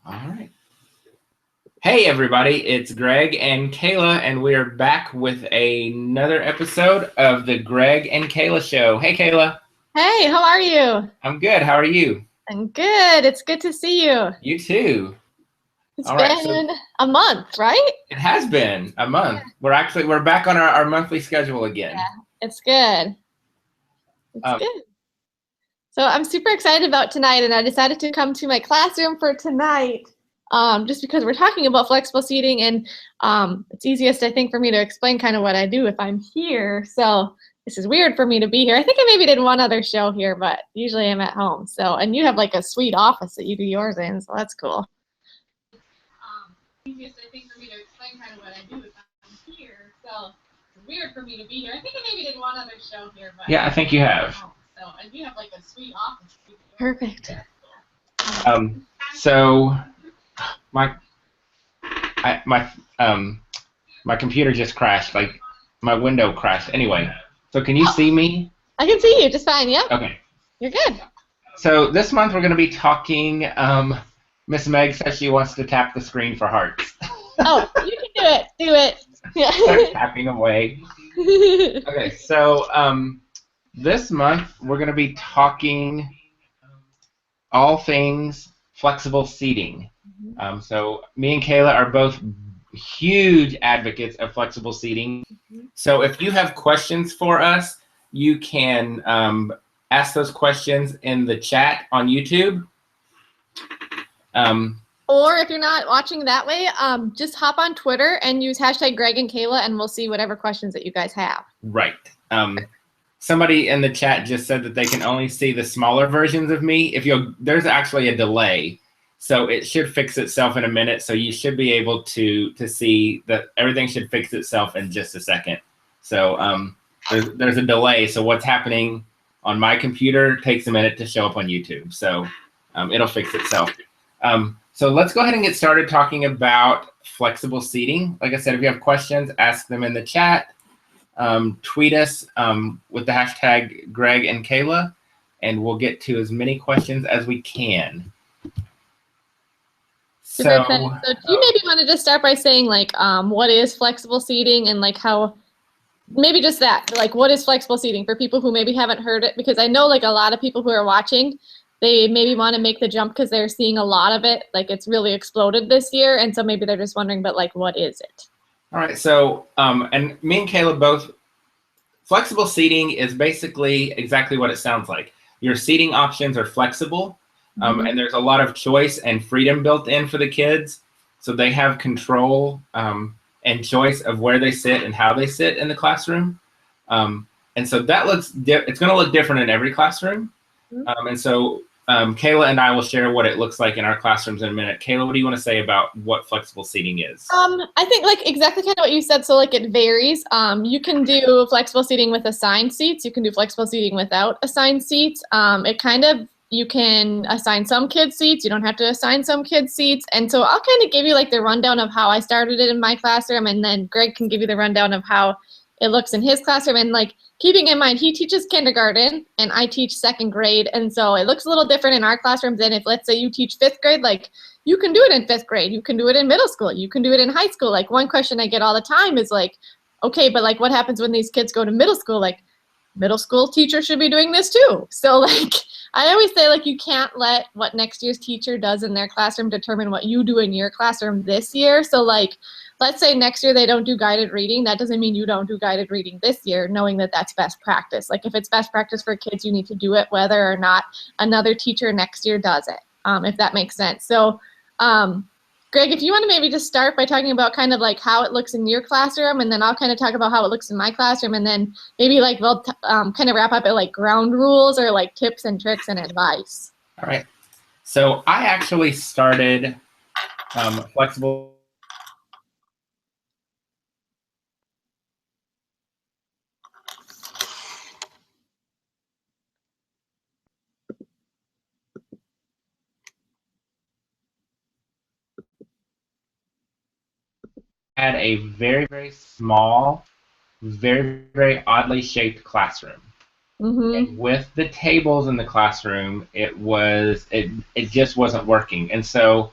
All right. Hey, everybody. It's Greg and Kayla, and we are back with another episode of the Greg and Kayla Show. Hey, Kayla. Hey, how are you? I'm good. How are you? I'm good. It's good to see you. You too. It's been a month, right? It has been a month. Yeah. We're back on our monthly schedule again. Yeah, it's good. It's good. So I'm super excited about tonight, and I decided to come to my classroom for tonight just because we're talking about flexible seating, and it's easiest, I think, for me to explain kind of what I do if I'm here. So this is weird for me to be here. I think I maybe did one other show here, but usually I'm at home. So, and you have like a sweet office that you do yours in, so that's cool. Easiest, I think, for me to explain kind of what I do if I'm here. So it's weird for me to be here. I think I maybe did one other show here, but yeah, I think you have. So I do have like a sweet office. Perfect. So my computer just crashed. Like my window crashed. Anyway, so can you see me? I can see you just fine. Yeah. Okay. You're good. So this month we're going to be talking. Miss Meg says she wants to tap the screen for hearts. Oh, you can do it. Do it. Yeah. Start tapping away. Okay, so this month we're going to be talking all things flexible seating. So me and Kayla are both huge advocates of flexible seating. So if you have questions for us, you can ask those questions in the chat on YouTube. Or if you're not watching that way, just hop on Twitter and use hashtag Greg and Kayla, and we'll see whatever questions that you guys have. Right. Somebody in the chat just said that they can only see the smaller versions of me. There's actually a delay, so it should fix itself in a minute. So you should be able to see that everything should fix itself in just a second. So there's a delay. So what's happening on my computer takes a minute to show up on YouTube. So it'll fix itself. So let's go ahead and get started talking about flexible seating. Like I said, if you have questions, ask them in the chat. Tweet us with the hashtag Greg and Kayla, and we'll get to as many questions as we can. So do you maybe want to just start by saying like what is flexible seating, and like how, maybe just that, like what is flexible seating for people who maybe haven't heard it, because I know like a lot of people who are watching, they maybe want to make the jump because they're seeing a lot of it, like it's really exploded this year, and so maybe they're just wondering, but like what is it? All right, so and me and Kayla both, flexible seating is basically exactly what it sounds like. Your seating options are flexible, and there's a lot of choice and freedom built in for the kids, so they have control and choice of where they sit and how they sit in the classroom. And so that it's going to look different in every classroom. And so Kayla and I will share what it looks like in our classrooms in a minute. Kayla, what do you want to say about what flexible seating is? I think like exactly kind of what you said. So like it varies. You can do flexible seating with assigned seats. You can do flexible seating without assigned seats. You can assign some kids seats. You don't have to assign some kids seats. And so I'll kind of give you like the rundown of how I started it in my classroom, and then Greg can give you the rundown of how it looks in his classroom. And like keeping in mind, he teaches kindergarten and I teach second grade, and so it looks a little different in our classrooms than if, let's say, you teach fifth grade. Like you can do it in fifth grade, you can do it in middle school, you can do it in high school. Like one question I get all the time is like, okay, but like what happens when these kids go to middle school? Like middle school teachers should be doing this too. So like I always say, like, you can't let what next year's teacher does in their classroom determine what you do in your classroom this year. So like, let's say next year they don't do guided reading. That doesn't mean you don't do guided reading this year, knowing that that's best practice. Like if it's best practice for kids, you need to do it whether or not another teacher next year does it, if that makes sense. So Greg, if you want to maybe just start by talking about kind of like how it looks in your classroom, and then I'll kind of talk about how it looks in my classroom, and then maybe like we'll kind of wrap up at like ground rules or like tips and tricks and advice. All right. So I actually started flexible had a very, very small, very, very oddly shaped classroom. And with the tables in the classroom, it just wasn't working. And so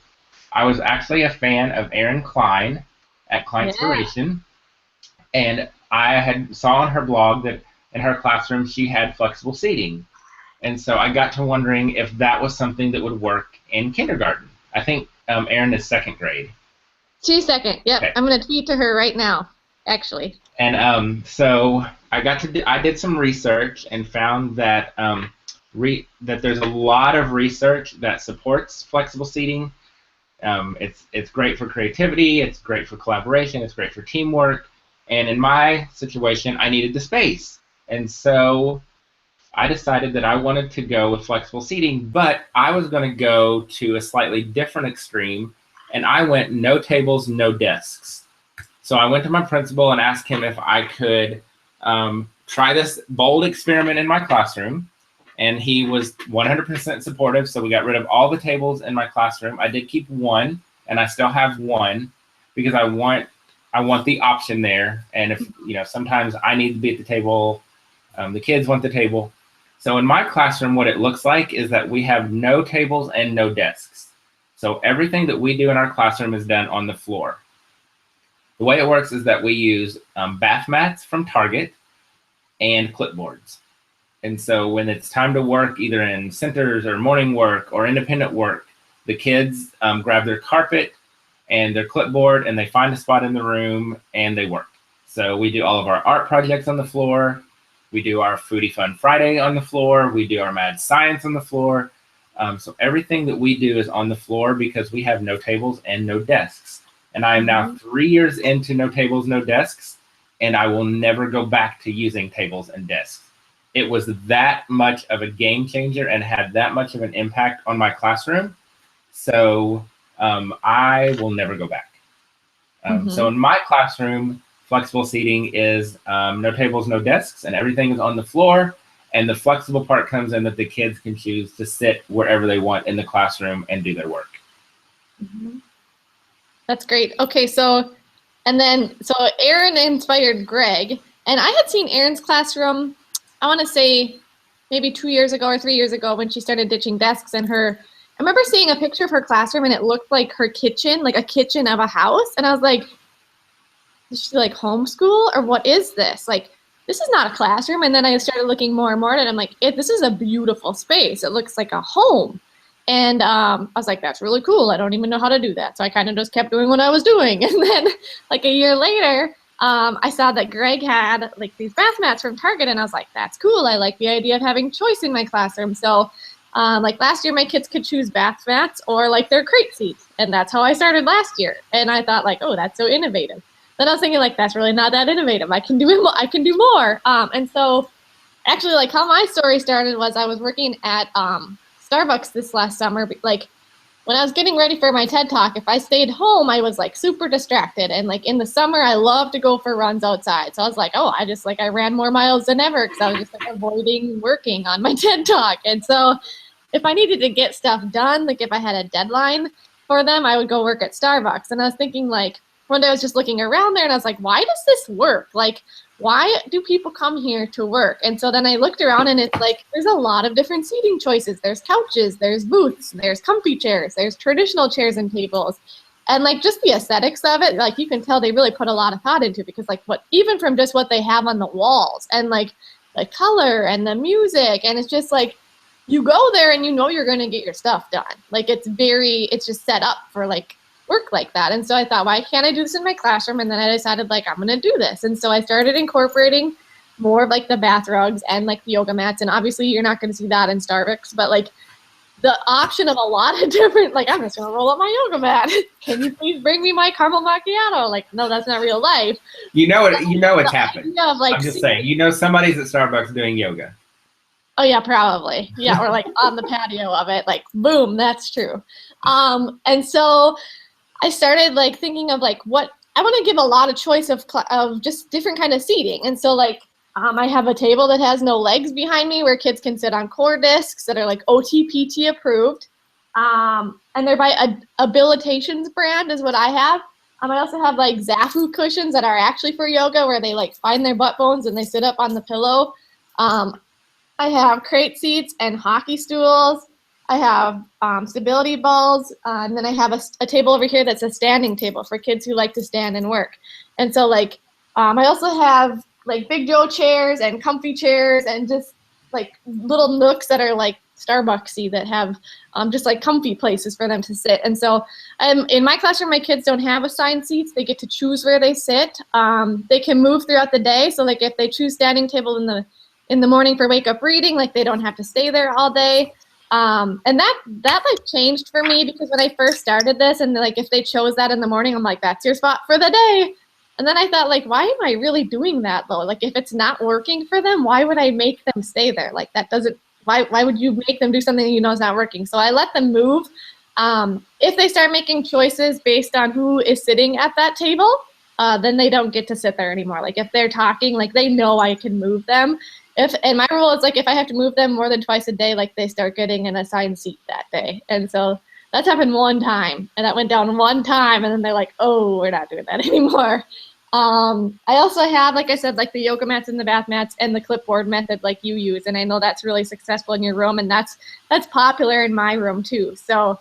I was actually a fan of Erin Klein at Yeah. Kleinspiration, and I had saw on her blog that in her classroom she had flexible seating. And so I got to wondering if that was something that would work in kindergarten. I think Erin is second grade. She's second. Yep. Okay. I'm going to tweet to her right now, actually. And so I did some research and found that that there's a lot of research that supports flexible seating. It's great for creativity, it's great for collaboration, it's great for teamwork. And in my situation, I needed the space, and so I decided that I wanted to go with flexible seating, but I was going to go to a slightly different extreme, and I went no tables, no desks. So I went to my principal and asked him if I could try this bold experiment in my classroom, and he was 100% supportive. So we got rid of all the tables in my classroom. I did keep one, and I still have one because I want the option there. And if sometimes I need to be at the table, the kids want the table. So in my classroom, what it looks like is that we have no tables and no desks. So everything that we do in our classroom is done on the floor. The way it works is that we use bath mats from Target and clipboards. And so when it's time to work, either in centers or morning work or independent work, the kids grab their carpet and their clipboard and they find a spot in the room and they work. So we do all of our art projects on the floor. We do our Foodie Fun Friday on the floor. We do our Mad Science on the floor. So everything that we do is on the floor because we have no tables and no desks. And I am now 3 years into no tables, no desks, and I will never go back to using tables and desks. It was that much of a game changer and had that much of an impact on my classroom. So I will never go back. So in my classroom, flexible seating is no tables, no desks, and everything is on the floor. And the flexible part comes in that the kids can choose to sit wherever they want in the classroom and do their work. That's great. Okay, so Erin inspired Greg, and I had seen Erin's classroom, I want to say maybe 2 years ago or 3 years ago when she started ditching desks, and I remember seeing a picture of her classroom and it looked like her kitchen, like a kitchen of a house, and I was like, is she like homeschool or what is this? Like, this is not a classroom. And then I started looking more and more at it. I'm like, this is a beautiful space. It looks like a home. And I was like, that's really cool. I don't even know how to do that. So I kind of just kept doing what I was doing. And then like a year later, I saw that Greg had like these bath mats from Target. And I was like, that's cool. I like the idea of having choice in my classroom. So like last year, my kids could choose bath mats or like their crate seats. And that's how I started last year. And I thought like, oh, that's so innovative. Then I was thinking like, that's really not that innovative. I can do it. I can do more. And so actually like how my story started was I was working at Starbucks this last summer. Like when I was getting ready for my TED Talk, if I stayed home, I was like super distracted. And like in the summer, I love to go for runs outside. So I was like, oh, I ran more miles than ever because I was just like avoiding working on my TED Talk. And so if I needed to get stuff done, like if I had a deadline for them, I would go work at Starbucks. And I was thinking like, one day I was just looking around there and I was like, why does this work? Like, why do people come here to work? And so then I looked around and it's like, there's a lot of different seating choices. There's couches, there's booths, there's comfy chairs, there's traditional chairs and tables. And like just the aesthetics of it, like you can tell they really put a lot of thought into it because like even from just what they have on the walls and like the color and the music. And it's just like, you go there and you know you're going to get your stuff done. Like it's just set up for like work like that. And so I thought, why can't I do this in my classroom? And then I decided like, I'm going to do this. And so I started incorporating more of like the bath rugs and like the yoga mats. And obviously you're not going to see that in Starbucks, but like the option of a lot of different, like, I'm just going to roll up my yoga mat. Can you please bring me my caramel macchiato? Like, no, that's not real life. It's happened. Of, like, I'm just saying, somebody's at Starbucks doing yoga. Oh yeah, probably. Yeah. Or like on the patio of it, like, boom, that's true. And so I started like thinking of like what I want to give a lot of choice of just different kind of seating. And so like I have a table that has no legs behind me where kids can sit on core discs that are like OTPT approved. And they're by Habilitations brand is what I have. I also have like Zafu cushions that are actually for yoga where they like find their butt bones and they sit up on the pillow. I have crate seats and hockey stools. I have stability balls, and then I have a table over here that's a standing table for kids who like to stand and work. And so like I also have like Big Joe chairs and comfy chairs and just like little nooks that are like Starbucksy that have just like comfy places for them to sit. And so in my classroom, my kids don't have assigned seats. They get to choose where they sit. They can move throughout the day. So like if they choose standing table in the morning for wake up reading, like they don't have to stay there all day. And that like changed for me because when I first started this and like if they chose that in the morning, I'm like, that's your spot for the day. And then I thought, like, why am I really doing that though? Like if it's not working for them, why would I make them stay there? Like that doesn't, why would you make them do something you know is not working? So I let them move. If they start making choices based on who is sitting at that table, then they don't get to sit there anymore. Like if they're talking, like they know I can move them. And my rule is like if I have to move them more than twice a day, like they start getting an assigned seat that day. And so that's happened one time, and that went down one time, and then they're like, oh, we're not doing that anymore. I also have, like I said, like the yoga mats and the bath mats and the clipboard method like you use, and I know that's really successful in your room, and that's popular in my room too. So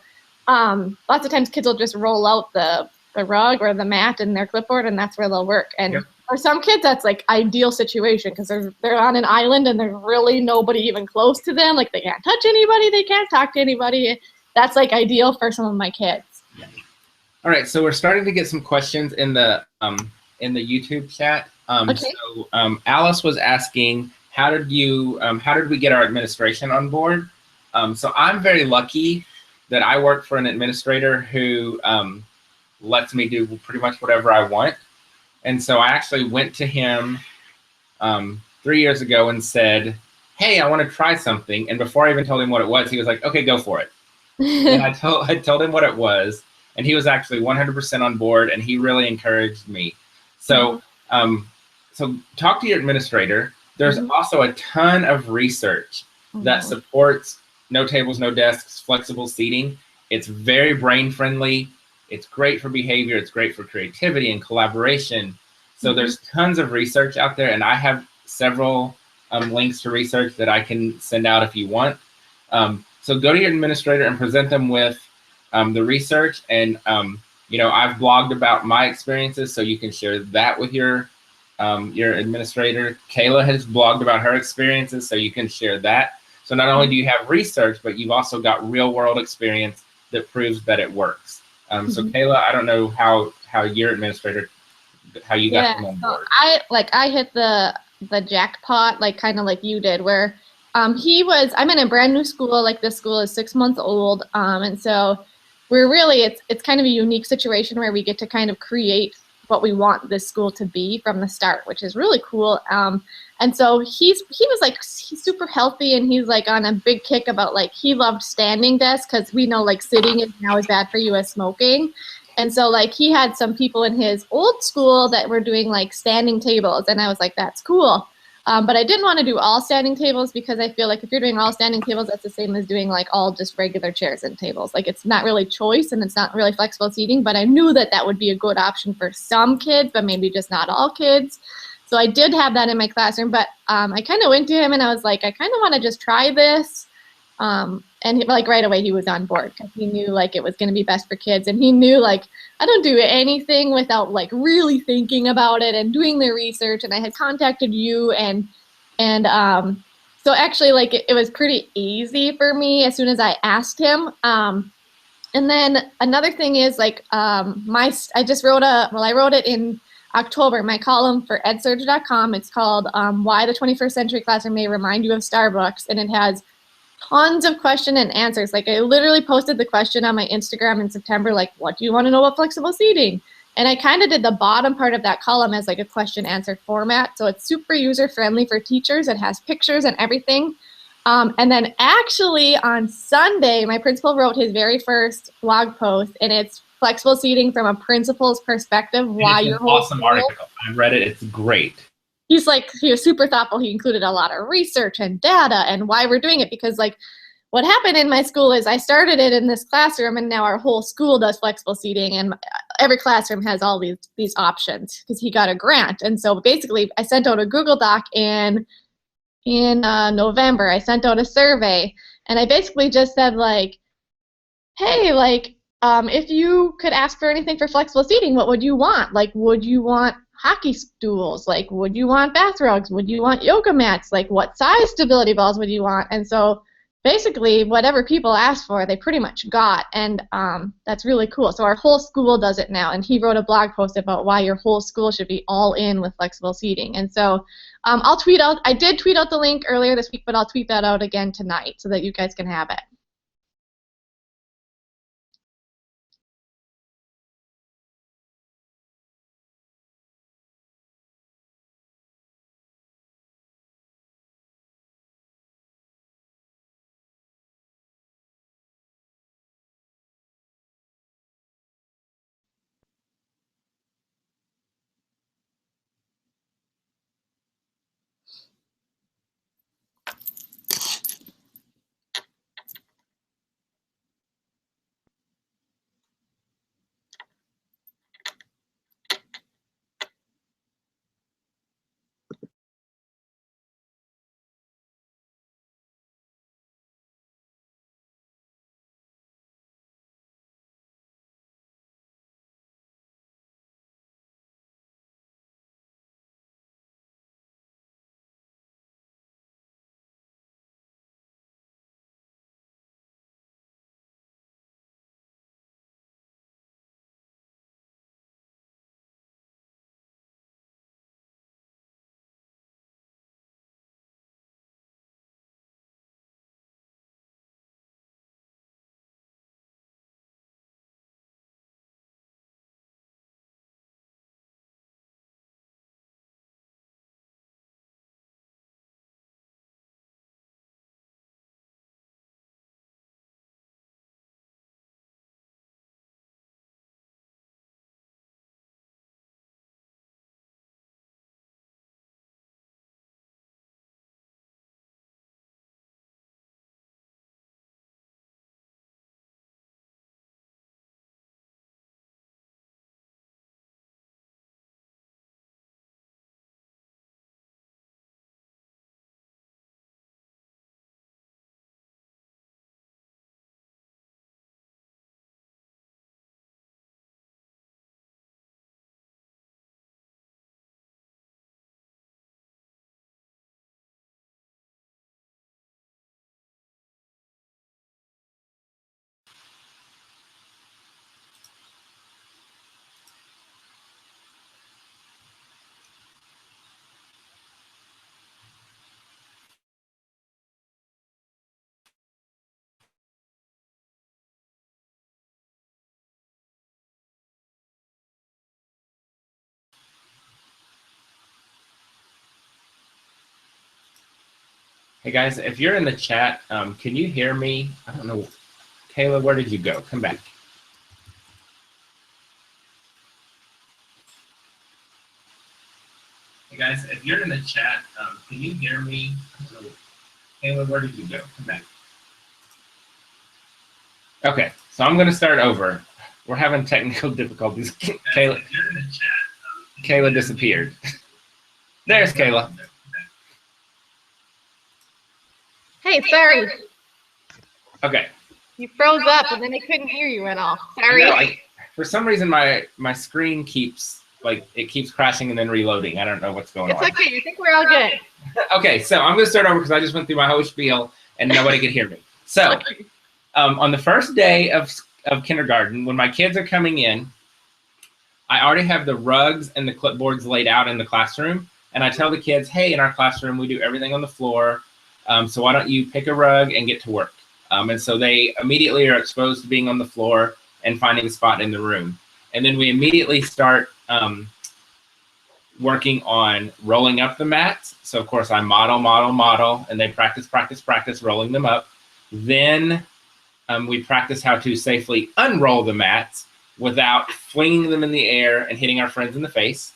lots of times kids will just roll out the rug or the mat in their clipboard, and that's where they'll work. And yep. For some kids, that's like ideal situation because they're on an island and there's really nobody even close to them. Like they can't touch anybody, they can't talk to anybody. That's like ideal for some of my kids. All right, so we're starting to get some questions in the YouTube chat. Okay. So Alice was asking, how did we get our administration on board? So I'm very lucky that I work for an administrator who lets me do pretty much whatever I want. And so I actually went to him 3 years ago and said, hey, I want to try something. And before I even told him what it was, he was like, okay, go for it. And I told him what it was. And he was actually 100% on board, and he really encouraged me. So, so talk to your administrator. There's also a ton of research that supports no tables, no desks, flexible seating. It's very brain friendly. It's great for behavior. It's great for creativity and collaboration. So there's tons of research out there, and I have several links to research that I can send out if you want. So go to your administrator and present them with the research. And you know, I've blogged about my experiences, so you can share that with your administrator. Kayla has blogged about her experiences, so you can share that. So not only do you have research, but you've also got real world experience that proves that it works. So Kayla, I don't know how your administrator, how you got them on board. So I hit the jackpot, like kind of like you did, where I'm in a brand new school. Like this school is 6 months old, and so we're really it's kind of a unique situation where we get to kind of create what we want this school to be from the start, which is really cool. And so he's super healthy, and he's like on a big kick about like he loved standing desks because we know like sitting is now as bad for you as smoking. And so like he had some people in his old school that were doing like standing tables, and I was like, that's cool. But I didn't want to do all standing tables because I feel like if you're doing all standing tables, that's the same as doing like all just regular chairs and tables. Like it's not really choice and it's not really flexible seating, but I knew that that would be a good option for some kids, but maybe just not all kids. So I did have that in my classroom, but I kind of went to him and I was like, I kind of want to just try this. And like right away he was on board because he knew like it was going to be best for kids, and he knew like I don't do anything without like really thinking about it and doing the research. And I had contacted you, and so actually like it was pretty easy for me as soon as I asked him. And then another thing is like I wrote it in October, my column for edsurge.com. It's called Why the 21st Century Classroom May Remind You of Starbucks, and it has tons of question and answers. Like I literally posted the question on my Instagram in September, like, what do you want to know about flexible seating? And I kind of did the bottom part of that column as like a question answer format. So it's super user friendly for teachers. It has pictures and everything. And then actually on Sunday, my principal wrote his very first blog post, and it's flexible seating from a principal's perspective. Why your whole awesome article. I read it. It's great. He was super thoughtful. He included a lot of research and data and why we're doing it, because like what happened in my school is I started it in this classroom, and now our whole school does flexible seating, and every classroom has all these options because he got a grant. And so basically I sent out a Google Doc in November. I sent out a survey, And I basically just said, like, hey, like, if you could ask for anything for flexible seating, what would you want? Like, would you want hockey stools? Like, would you want bath rugs? Would you want yoga mats? Like, what size stability balls would you want? And so basically, whatever people asked for, they pretty much got, and that's really cool. So our whole school does it now, and he wrote a blog post about why your whole school should be all in with flexible seating. And so I'll tweet out, I did tweet out the link earlier this week, but I'll tweet that out again tonight so that you guys can have it. Hey guys, if you're in the chat, can you hear me? I don't know. Kayla, where did you go? Come back. Hey guys, if you're in the chat, can you hear me? I don't know. Kayla, where did you go? Come back. Okay, so I'm going to start over. We're having technical difficulties. Kayla, if you're in the chat, Kayla disappeared. There's Kayla. Hey, sorry. Okay. You froze up, and then I couldn't hear you at all. Sorry. For some reason, my screen keeps crashing and then reloading. I don't know what's going on. It's okay. I think we're all good. Okay, so I'm going to start over because I just went through my whole spiel and nobody could hear me. So on the first day of kindergarten, when my kids are coming in, I already have the rugs and the clipboards laid out in the classroom. And I tell the kids, hey, in our classroom, we do everything on the floor. So why don't you pick a rug and get to work? And so they immediately are exposed to being on the floor and finding a spot in the room. And then we immediately start working on rolling up the mats. So of course I model, and they practice rolling them up. Then we practice how to safely unroll the mats without flinging them in the air and hitting our friends in the face.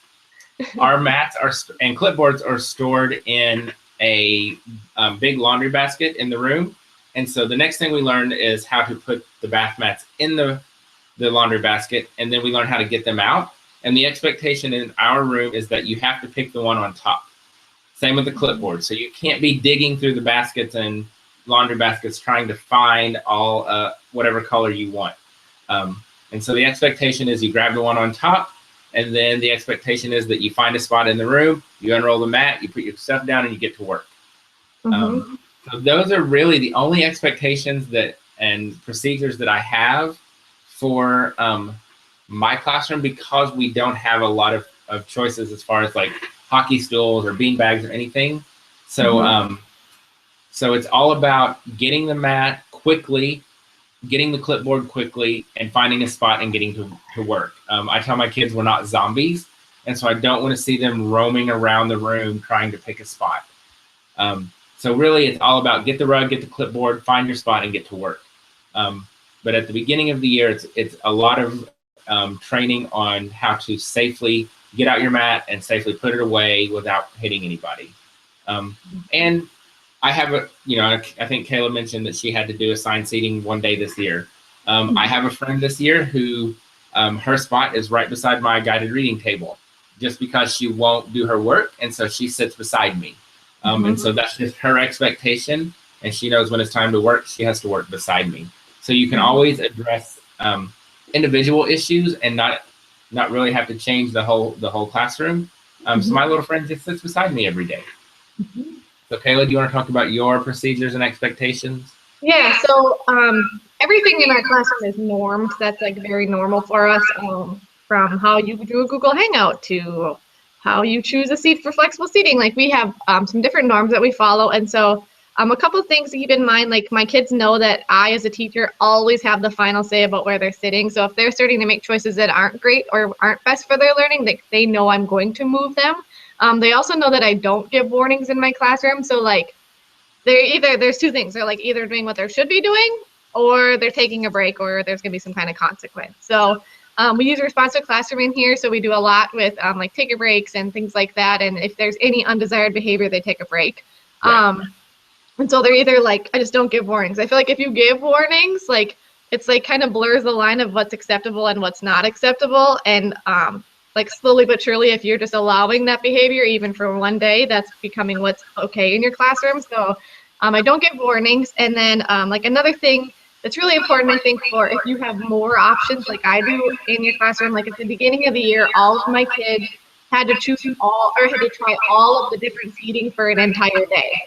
Our mats and clipboards are stored in a big laundry basket in the room. And so the next thing we learned is how to put the bath mats in the laundry basket, and then we learn how to get them out. And the expectation in our room is that you have to pick the one on top. Same with the clipboard. So you can't be digging through the baskets and laundry baskets trying to find all whatever color you want. And so the expectation is you grab the one on top, and then the expectation is that you find a spot in the room, you unroll the mat, you put your stuff down, and you get to work. So those are really the only expectations and procedures that I have for my classroom, because we don't have a lot of choices as far as like hockey stools or bean bags or anything. So so it's all about getting the mat quickly, getting the clipboard quickly, and finding a spot and getting to work. I tell my kids we're not zombies, and so I don't want to see them roaming around the room trying to pick a spot. So really it's all about get the rug, get the clipboard, find your spot, and get to work. But at the beginning of the year, it's a lot of training on how to safely get out your mat and safely put it away without hitting anybody. And I have I think Kayla mentioned that she had to do assigned seating one day this year. I have a friend this year who her spot is right beside my guided reading table, just because she won't do her work, and so she sits beside me. And so that's just her expectation, and she knows when it's time to work, she has to work beside me. So you can always address individual issues and not really have to change the whole classroom. So my little friend just sits beside me every day. So Kayla, do you want to talk about your procedures and expectations? Yeah, so everything in our classroom is normed. That's like very normal for us, from how you do a Google Hangout to how you choose a seat for flexible seating. Like we have some different norms that we follow. And so a couple of things to keep in mind, like my kids know that I, as a teacher, always have the final say about where they're sitting. So if they're starting to make choices that aren't great or aren't best for their learning, they know I'm going to move them. They also know that I don't give warnings in my classroom. So like there's two things. They're like either doing what they should be doing, or they're taking a break, or there's going to be some kind of consequence. So we use responsive classroom in here. So we do a lot with like take a breaks and things like that. And if there's any undesired behavior, they take a break. Right. And so they're either like, I just don't give warnings. I feel like if you give warnings, like it's like kind of blurs the line of what's acceptable and what's not acceptable. And like slowly but surely, if you're just allowing that behavior, even for one day, that's becoming what's okay in your classroom. So I don't give warnings. And then like another thing that's really important, I think, for if you have more options like I do in your classroom, like at the beginning of the year, all of my kids had to choose had to try all of the different seating for an entire day.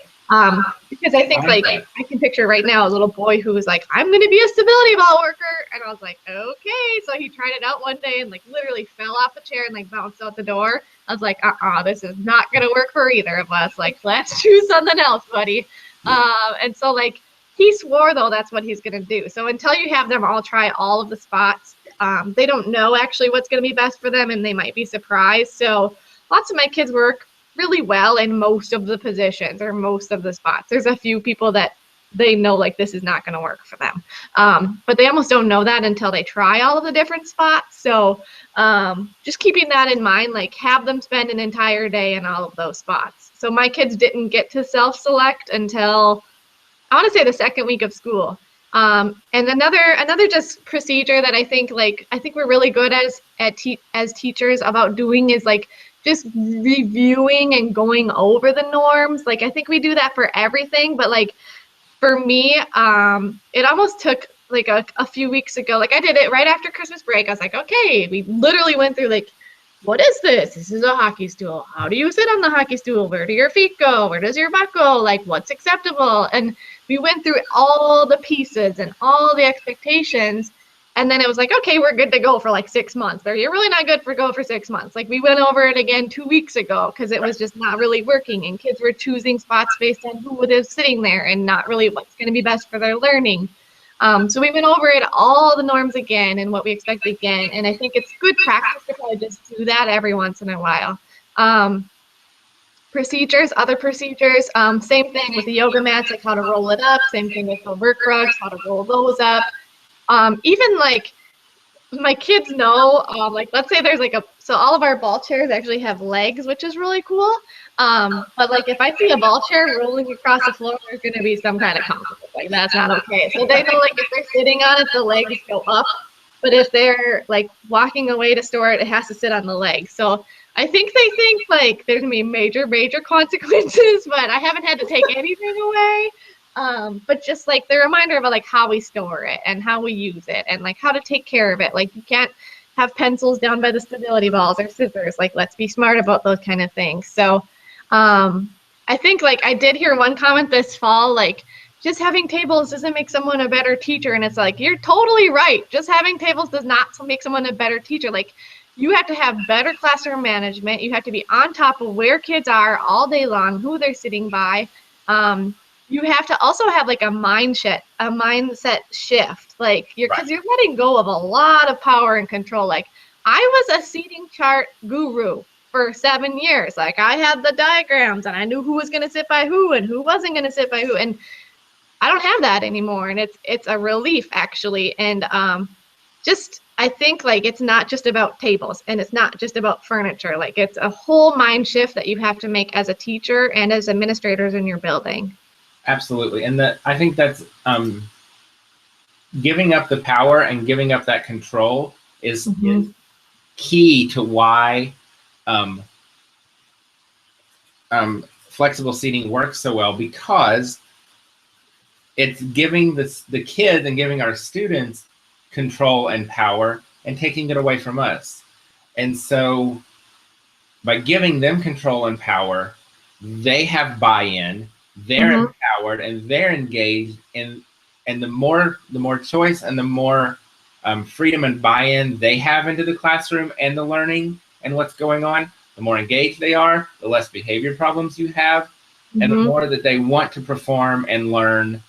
Because I think like I can picture right now a little boy who was like, I'm going to be a stability ball worker. And I was like, okay. So he tried it out one day and like literally fell off the chair and like bounced out the door. I was like, this is not going to work for either of us. Like, let's choose something else, buddy. And so like he swore though that's what he's going to do. So until you have them all try all of the spots, they don't know actually what's going to be best for them, and they might be surprised. So lots of my kids work really well in most of the positions or most of the spots. There's a few people that they know like this is not going to work for them. But they almost don't know that until they try all of the different spots. So just keeping that in mind, like have them spend an entire day in all of those spots. So my kids didn't get to self-select until, I want to say, the second week of school. And another just procedure that I think we're really good as teachers about doing is like just reviewing and going over the norms. Like I think we do that for everything, but like for me, it almost took like a few weeks ago. Like I did it right after Christmas break. I was like, okay, we literally went through like, what is this? This is a hockey stool. How do you sit on the hockey stool? Where do your feet go? Where does your butt go? Like what's acceptable? And we went through all the pieces and all the expectations. And then it was like, okay, we're good to go for like 6 months. Or you're really not good for go for 6 months. Like we went over it again 2 weeks ago because it was just not really working. And kids were choosing spots based on who was sitting there and not really what's going to be best for their learning. So we went over it, all the norms again and what we expect again. And I think it's good practice to probably just do that every once in a while. Procedures, other procedures, same thing with the yoga mats, like how to roll it up. Same thing with the work rugs, how to roll those up. Even like my kids know, like let's say there's like so all of our ball chairs actually have legs, which is really cool. But like if I see a ball chair rolling across the floor, there's going to be some kind of conflict. Like that's not okay. So they know like if they're sitting on it, the legs go up. But if they're like walking away to store it, it has to sit on the legs. So I think they think like there's going to be major consequences, but I haven't had to take anything away. But just like the reminder about like how we store it and how we use it and like how to take care of it. Like you can't have pencils down by the stability balls or scissors. Like let's be smart about those kind of things. So I think like I did hear one comment this fall, like just having tables doesn't make someone a better teacher. And it's like, you're totally right. Just having tables does not make someone a better teacher. Like you have to have better classroom management. You have to be on top of where kids are all day long, who they're sitting by. You have to also have like a mindset shift. Like because you're letting go of a lot of power and control. Like I was a seating chart guru for 7 years. Like I had the diagrams and I knew who was going to sit by who and who wasn't going to sit by who. And I don't have that anymore. And it's a relief actually. And I think like it's not just about tables and it's not just about furniture. Like it's a whole mind shift that you have to make as a teacher and as administrators in your building. Absolutely. And I think that's giving up the power and giving up that control is key to why flexible seating works so well, because it's giving the kids and giving our students control and power and taking it away from us. And so by giving them control and power, they have buy-in, they're empowered, and they're engaged in, and the more choice and the more freedom and buy-in they have into the classroom and the learning and what's going on, the more engaged they are, the less behavior problems you have, and the more that they want to perform and learn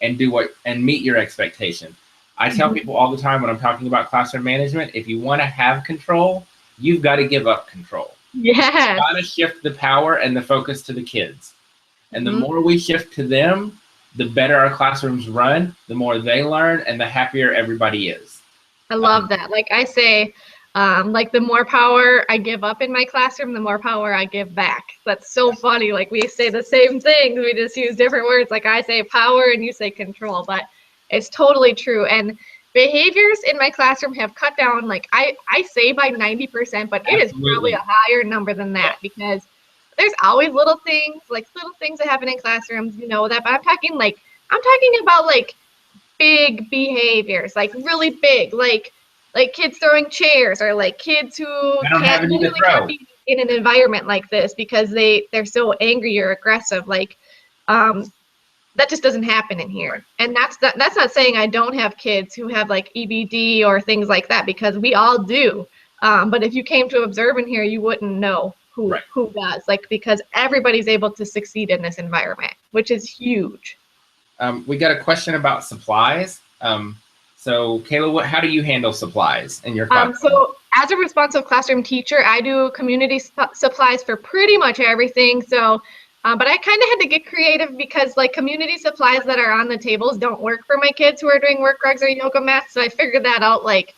and do and meet your expectations. I tell people all the time when I'm talking about classroom management, if you want to have control, you've got to give up control. Yeah. You've got to shift the power and the focus to the kids. And the more we shift to them, the better our classrooms run, the more they learn, and the happier everybody is. I love that. Like I say, like the more power I give up in my classroom, the more power I give back. That's so funny. Like we say the same thing, we just use different words. Like I say power and you say control, but it's totally true. And behaviors in my classroom have cut down, like I say by 90%, but it is probably a higher number than that because there's always little things that happen in classrooms, you know that, but I'm talking about like big behaviors, like really big, like kids throwing chairs or like kids who can't be in an environment like this because they're so angry or aggressive. Like that just doesn't happen in here. And that's not saying I don't have kids who have like EBD or things like that, because we all do. But if you came to observe in here, you wouldn't know who does, like, because everybody's able to succeed in this environment, which is huge. We got a question about supplies. So Kayla, how do you handle supplies in your classroom? So as a responsive classroom teacher, I do community supplies for pretty much everything. So, but I kind of had to get creative because like community supplies that are on the tables don't work for my kids who are doing work rugs or yoga mats. So I figured that out like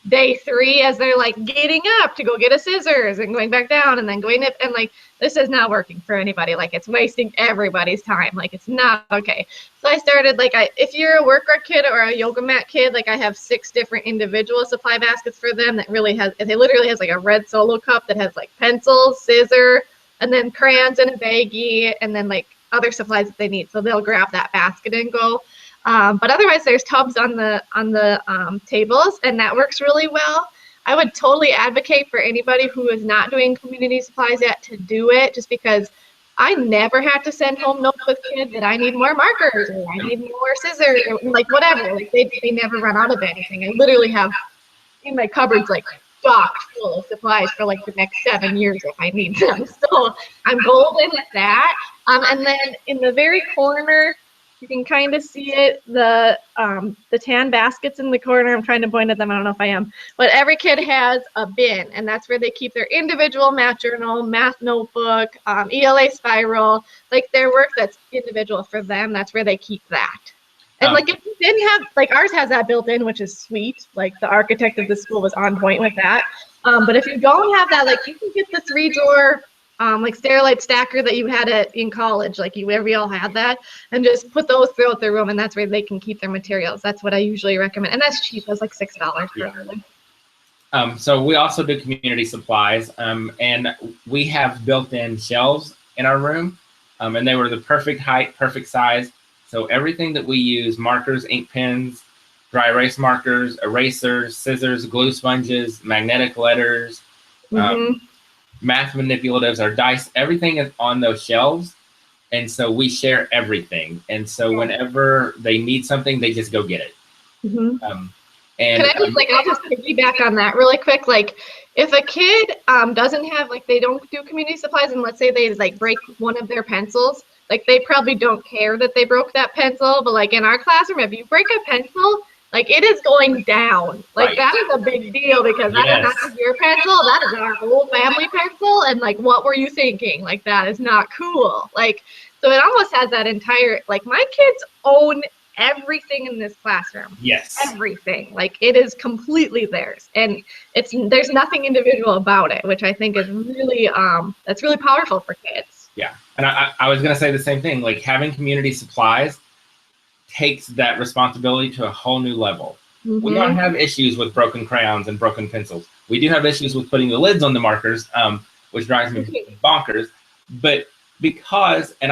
day 3 as they're like getting up to go get a scissors and going back down and then going up, and like this is not working for anybody. Like it's wasting everybody's time. Like it's not okay. So I started like if you're a work rug kid or a yoga mat kid, like I have 6 different individual supply baskets for them that literally has like a red Solo cup that has like pencils, scissor, and then crayons in a baggie, and then like other supplies that they need. So they'll grab that basket and go. But otherwise, there's tubs on the tables, and that works really well. I would totally advocate for anybody who is not doing community supplies yet to do it, just because I never had to send home notes with kids that I need more markers or I need more scissors or like whatever. Like they never run out of anything. I literally have in my cupboards like stocked full of supplies for like the next 7 years if I need them. So I'm golden with that. And then in the very corner, you can kind of see it, the tan baskets in the corner. I'm trying to point at them. I don't know if I am. But every kid has a bin, and that's where they keep their individual math journal, math notebook, ELA spiral, like their work that's individual for them. That's where they keep that. And like if you didn't have, like ours has that built in, which is sweet. Like the architect of the school was on point with that. But if you don't have that, like you can get the 3-drawer like Sterilite stacker that you had in college, like we all had that, and just put those throughout their room, and that's where they can keep their materials. That's what I usually recommend, and that's cheap. That's like $6 for So we also do community supplies, and we have built-in shelves in our room, and they were the perfect height, perfect size. So everything that we use, markers, ink pens, dry erase markers, erasers, scissors, glue sponges, magnetic letters, math manipulatives, our dice, everything is on those shelves. And so we share everything. And so whenever they need something, they just go get it. Can I just I'll just piggyback on that really quick. Like, if a kid doesn't have, like, they don't do community supplies, and let's say they like break one of their pencils, like, they probably don't care that they broke that pencil. But like in our classroom, if you break a pencil, like, it is going down. Like, that is a big deal, because that is not just your pencil, that is our whole family pencil. And like, what were you thinking? Like, that is not cool. Like, so it almost has that entire, like, my kids own everything in this classroom. Yes. Everything. Like, it is completely theirs. And there's nothing individual about it, which I think is really that's really powerful for kids. Yeah. And I was gonna say the same thing. Like, having community supplies takes that responsibility to a whole new level. We don't have issues with broken crayons and broken pencils. We do have issues with putting the lids on the markers, which drives me bonkers. But because, and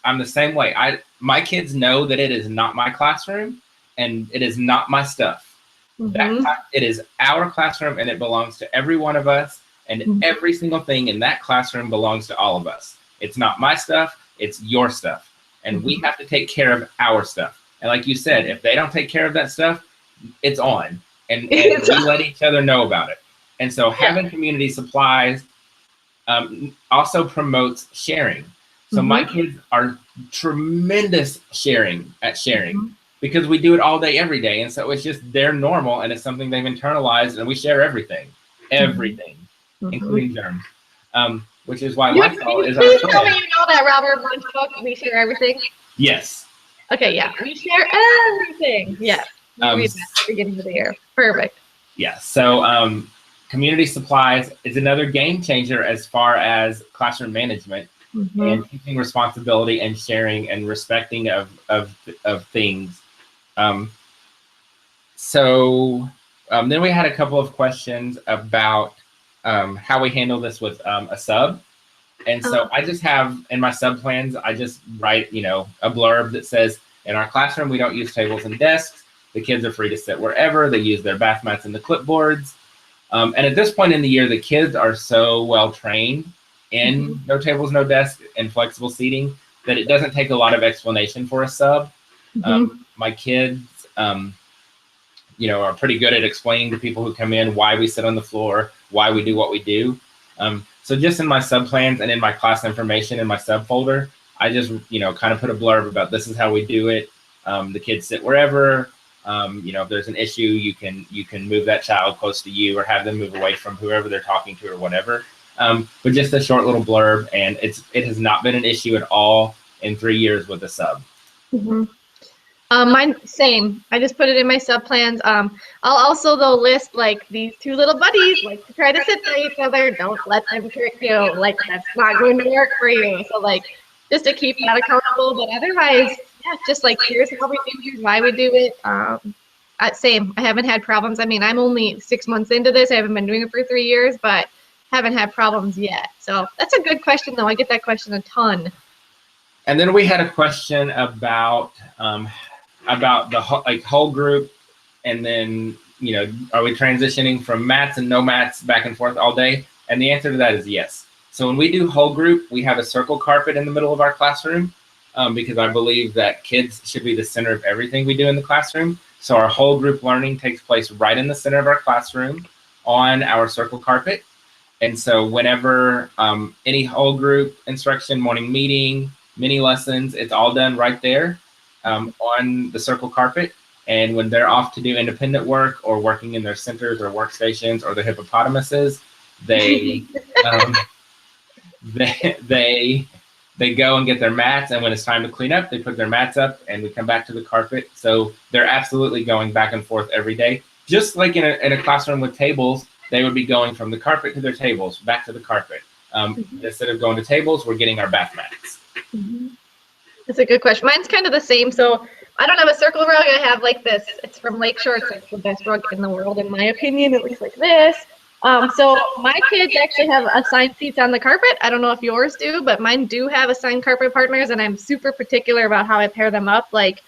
I'm the same way. My kids know that it is not my classroom and it is not my stuff. It is our classroom, and it belongs to every one of us, and every single thing in that classroom belongs to all of us. It's not my stuff, it's your stuff. And we have to take care of our stuff. And like you said, if they don't take care of that stuff, it's on. And we let each other know about it. And so having community supplies also promotes sharing. So my kids are tremendous sharing, because we do it all day, every day. And so it's just their normal, and it's something they've internalized, and we share everything, including germs. Which is why Lysol is our Please tell me you know that, Robert. We share everything. Yes. Okay, yeah, we share everything. Yeah. Beginning of the year. Perfect. Yeah. So community supplies is another game changer as far as classroom management and teaching responsibility and sharing and respecting of things. Then we had a couple of questions about how we handle this with a sub. And so I just have, in my sub plans, I just write, a blurb that says, in our classroom, we don't use tables and desks. The kids are free to sit wherever. They use their bath mats and the clipboards. And at this point in the year, the kids are so well trained in no tables, no desks, and flexible seating that it doesn't take a lot of explanation for a sub. My kids, are pretty good at explaining to people who come in why we sit on the floor, why we do what we do. So just in my sub plans and in my class information in my sub folder, I just, kind of put a blurb about this is how we do it. The kids sit wherever. If there's an issue, you can move that child close to you or have them move away from whoever they're talking to or whatever. But just a short little blurb, and it has not been an issue at all in 3 years with a sub. Mine, same. I just put it in my sub plans. I'll also though list like these two little buddies like to try to sit by each other. Don't let them trick you. Like, that's not going to work for you. So like, just to keep that accountable. But otherwise, yeah, just like, here's how we do, here's why we do it. Same. I haven't had problems. I mean, I'm only 6 months into this. I haven't been doing it for 3 years, but haven't had problems yet. So that's a good question though. I get that question a ton. And then we had a question about the whole group, and then are we transitioning from mats and no mats back and forth all day? And the answer to that is yes. So when we do whole group, we have a circle carpet in the middle of our classroom because I believe that kids should be the center of everything we do in the classroom. So our whole group learning takes place right in the center of our classroom on our circle carpet. And so whenever any whole group instruction, morning meeting, mini lessons, it's all done right there on the circle carpet. And when they're off to do independent work or working in their centers or workstations or the hippopotamuses, they they go and get their mats, and when it's time to clean up, they put their mats up and we come back to the carpet. So they're absolutely going back and forth every day. Just like in a classroom with tables, they would be going from the carpet to their tables, back to the carpet. Instead of going to tables, we're getting our bath mats. That's a good question. Mine's kind of the same. So I don't have a circle rug. I have like this. It's from Lakeshore. It's like the best rug in the world, in my opinion. It looks like this. So my kids actually have assigned seats on the carpet. I don't know if yours do, but mine do have assigned carpet partners, and I'm super particular about how I pair them up. Like,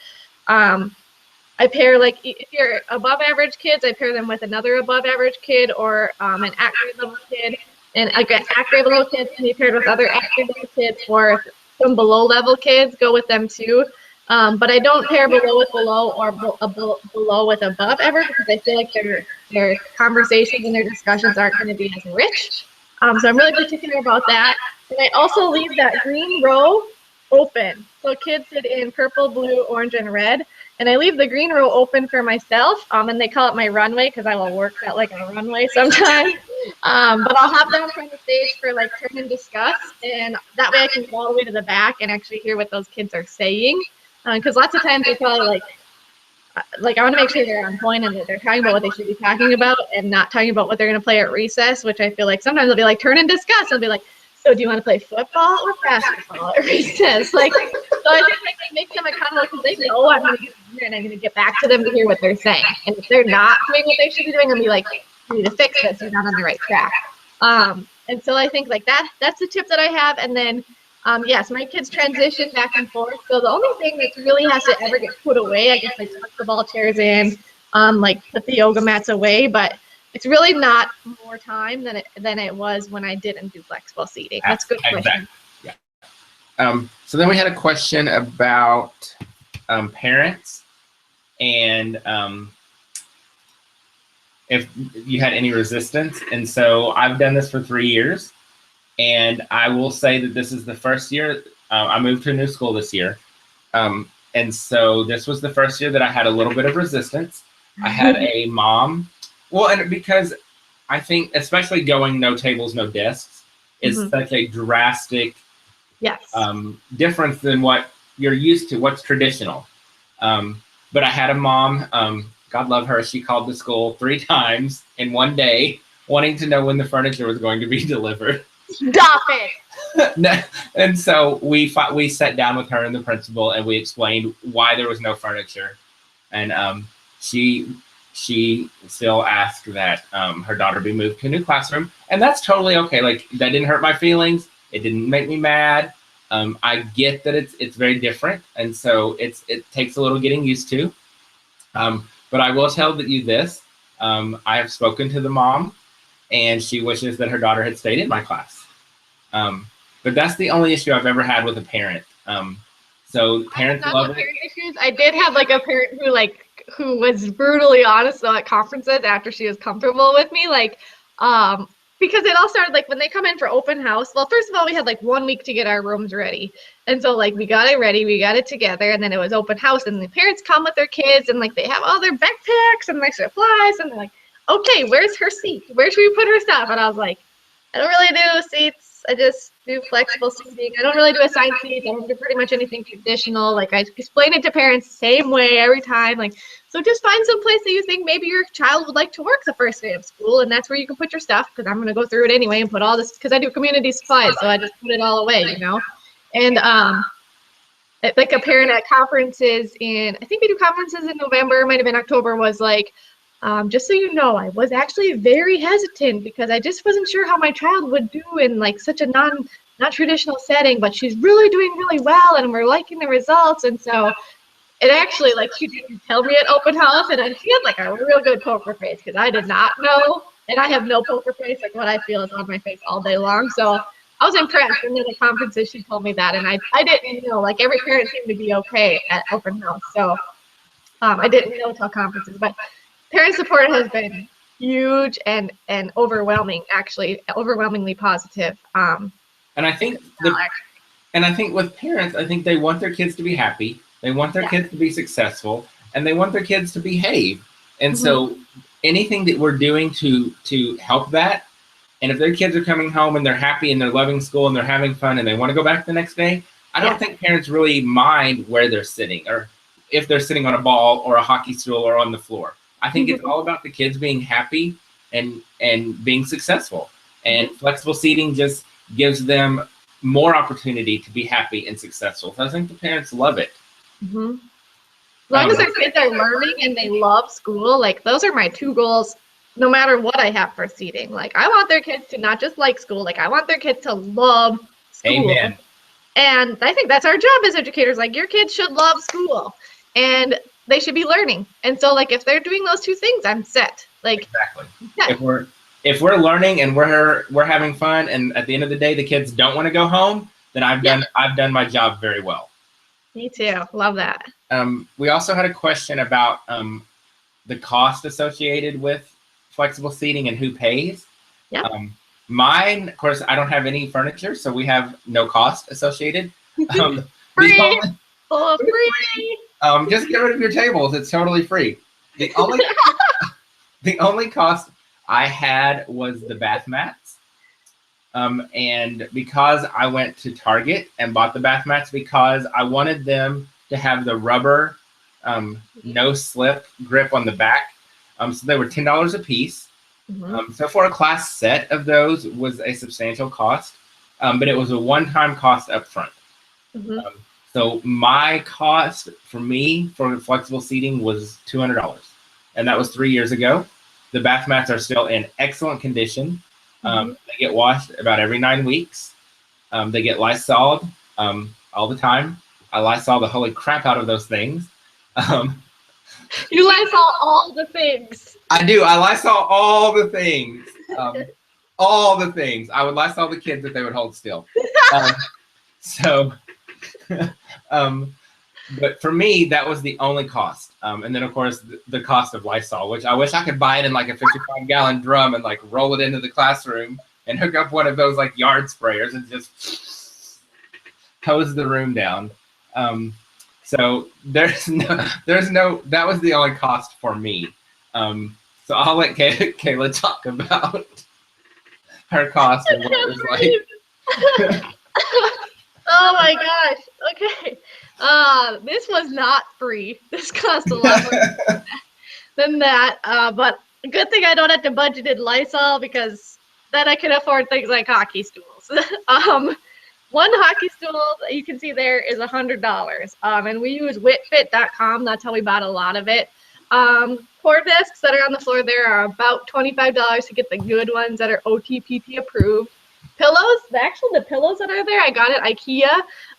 I pair, like, if you're above average kids, I pair them with another above average kid or an active level kid. And like active level kids can be paired with other active level kids, or some below level kids go with them too. But I don't pair below with below or below with above ever, because I feel like their conversations and their discussions aren't going to be as rich. So I'm really particular about that. And I also leave that green row open. So kids sit in purple, blue, orange, and red. And I leave the green row open for myself, and they call it my runway because I will work that like a runway sometimes. But I'll have them from the stage for like turn and discuss, and that way I can go all the way to the back and actually hear what those kids are saying. Because lots of times they probably like I want to make sure they're on point and that they're talking about what they should be talking about and not talking about what they're going to play at recess, which I feel like sometimes they'll be like turn and discuss. They'll be like, so do you want to play football or basketball at recess? Like, so I think I make them accountable because they know I'm going to get here and I'm going to get back to them to hear what they're saying. And if they're not doing what they should be doing, I'll be like, you need to fix this. You're not on the right track. And so I think like that's the tip that I have. And then, yes, my kids transition back and forth. So the only thing that really has to ever get put away, I guess, like tuck the ball chairs in, like put the yoga mats away, but it's really not more time than it was when I didn't do flexible seating. That's a good question. Yeah. So then we had a question about parents and if you had any resistance. And so I've done this for 3 years, and I will say that this is the first year. I moved to a new school this year. And so this was the first year that I had a little bit of resistance. I had a mom. Well, and because I think, especially going no tables, no desks is such a drastic difference than what you're used to, what's traditional. But I had a mom, God love her, she called the school 3 times in one day, wanting to know when the furniture was going to be delivered. Stop it! And so we sat down with her and the principal, and we explained why there was no furniture. And she still asked that her daughter be moved to a new classroom, and that's totally okay. Like, that didn't hurt my feelings. It didn't make me mad. I get that it's very different, and so it takes a little getting used to. But I will tell you this: I have spoken to the mom, and she wishes that her daughter had stayed in my class. But that's the only issue I've ever had with a parent. So parents love it. Parent issues. I did have like a parent who was brutally honest though at conferences after she was comfortable with me, like because it all started like when they come in for open house. Well, first of all, we had like 1 week to get our rooms ready, and so like we got it ready, we got it together, and then it was open house, and the parents come with their kids, and like they have all their backpacks and their supplies, and they're like, okay, where's her seat? Where should we put her stuff? And I was like, I don't really do seats. I just do flexible seating. I don't really do assigned seats. I don't do pretty much anything traditional. Like, I explain it to parents the same way every time. Like, so just find some place that you think maybe your child would like to work the first day of school, and that's where you can put your stuff, because I'm going to go through it anyway and put all this, because I do community supplies, so I just put it all away, you know. And like a parent at conferences I think we do conferences in November, might have been October, was like, just so you know, I was actually very hesitant because I just wasn't sure how my child would do in like such a not traditional setting, but she's really doing really well and we're liking the results. And so it actually, like, she didn't tell me at open house, and she had like a real good poker face because I did not know, and I have no poker face. Like, what I feel is on my face all day long. So I was impressed. And then the conferences, she told me that, and I didn't know, like, every parent seemed to be okay at open house. So I didn't know until conferences, but parent support has been huge and overwhelming, actually, overwhelmingly positive. And I think with parents, I think they want their kids to be happy. They want their kids to be successful, and they want their kids to behave. And so anything that we're doing to help that, and if their kids are coming home and they're happy and they're loving school and they're having fun and they want to go back the next day, I don't think parents really mind where they're sitting or if they're sitting on a ball or a hockey stool or on the floor. I think it's all about the kids being happy and being successful. And flexible seating just gives them more opportunity to be happy and successful. So I think the parents love it. As long as their kids are learning and they love school, like, those are my 2 goals no matter what I have for seating. Like, I want their kids to not just like school, like I want their kids to love school. Amen. And I think that's our job as educators. Like, your kids should love school and they should be learning. And so, like, if they're doing those two things, I'm set. Like, exactly. Yeah. If we're learning and we're having fun, and at the end of the day the kids don't want to go home, then I've done my job very well. Me too. Love that. We also had a question about the cost associated with flexible seating and who pays. Yeah. Mine, of course, I don't have any furniture, so we have no cost associated. Free. Just get rid of your tables. It's totally free. The only cost I had was the bath mats. And because I went to Target and bought the bath mats because I wanted them to have the rubber no slip grip on the back. So they were $10 a piece. Mm-hmm. So for a class set of those was a substantial cost, but it was a one-time cost up front. Mm-hmm. So my cost for me for flexible seating was $200, and that was 3 years ago. The bath mats are still in excellent condition. Mm-hmm. They get washed about every 9 weeks. They get Lysoled all the time. I Lysol the holy crap out of those things. You Lysol all the things. I do. I Lysol all the things. All the things. I would Lysol the kids if they would hold still. But for me, that was the only cost. And then, of course, the cost of Lysol, which I wish I could buy it in like a 55-gallon drum and like roll it into the classroom and hook up one of those like yard sprayers and just hose the room down. So that was the only cost for me. So I'll let Kayla talk about her cost and what it was like. Oh my gosh. Okay. This was not free. This cost a lot more than that. But good thing I don't have to budget in Lysol because then I can afford things like hockey stools. One hockey stool that you can see there is $100. And we use whitfit.com. That's how we bought a lot of it. Core discs that are on the floor there are about $25 to get the good ones that are OTPT approved. Pillows, the pillows that are there, I got at IKEA.